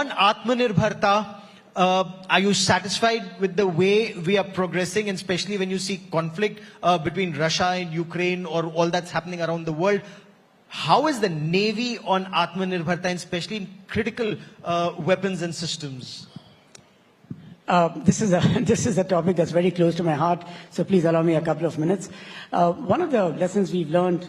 on Atmanirbharta, are you satisfied with the way we are progressing, and especially when you see conflict between Russia and Ukraine or all that's happening around the world? How is the Navy on Atmanirbharta, and especially in critical weapons and systems? This is a topic that's very close to my heart, so please allow me a couple of minutes. One of the lessons we've learned,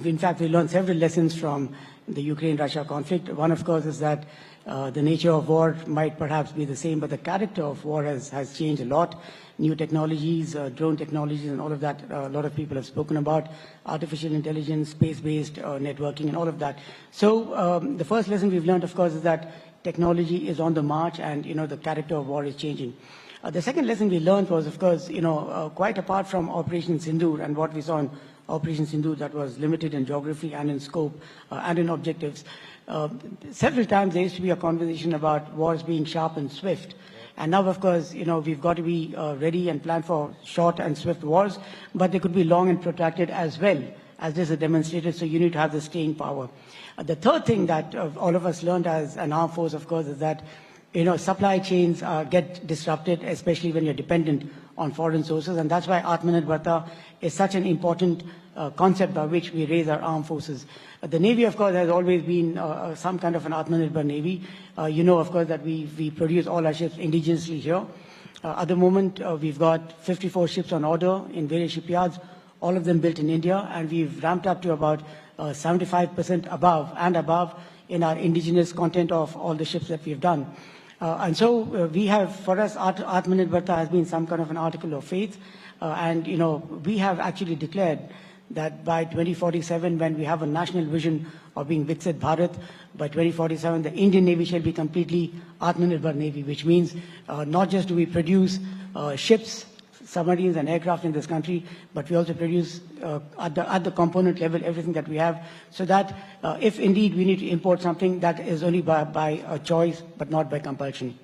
in fact, we learned several lessons from the Ukraine-Russia conflict. One, of course, is that the nature of war might perhaps be the same, but the character of war has changed a lot. New technologies, drone technologies, and all of that, a lot of people have spoken about, artificial intelligence, space-based networking, and all of that. So the first lesson we've learned, of course, is that technology is on the march, and the character of war is changing. The second lesson we learned was, of course, quite apart from Operation Sindoor and what we saw in Operation Sindoor, that was limited in geography and in scope and in objectives. Several times there used to be a conversation about wars being sharp and swift. And now, of course, we've got to be ready and plan for short and swift wars, but they could be long and protracted as well, as this is demonstrated, so you need to have the staying power. The third thing that all of us learned as an armed force, of course, is that supply chains get disrupted, especially when you're dependent on foreign sources, and that's why Atmanirbharta is such an important concept by which we raise our armed forces. The Navy, of course, has always been some kind of an Atmanirbhar Navy. Of course, that we produce all our ships indigenously here. At the moment, we've got 54 ships on order in various shipyards, all of them built in India, and we've ramped up to about 75% above in our indigenous content of all the ships that we've done. And so we have, for us, Atmanirbharta has been some kind of an article of faith. And we have actually declared that by 2047, when we have a national vision of being Viksit Bharat, by 2047, the Indian Navy shall be completely Atmanirbhar Navy, which means not just do we produce ships, submarines and aircraft in this country, but we also produce at the component level everything that we have, so that if indeed we need to import something, that is only by a choice, but not by compulsion.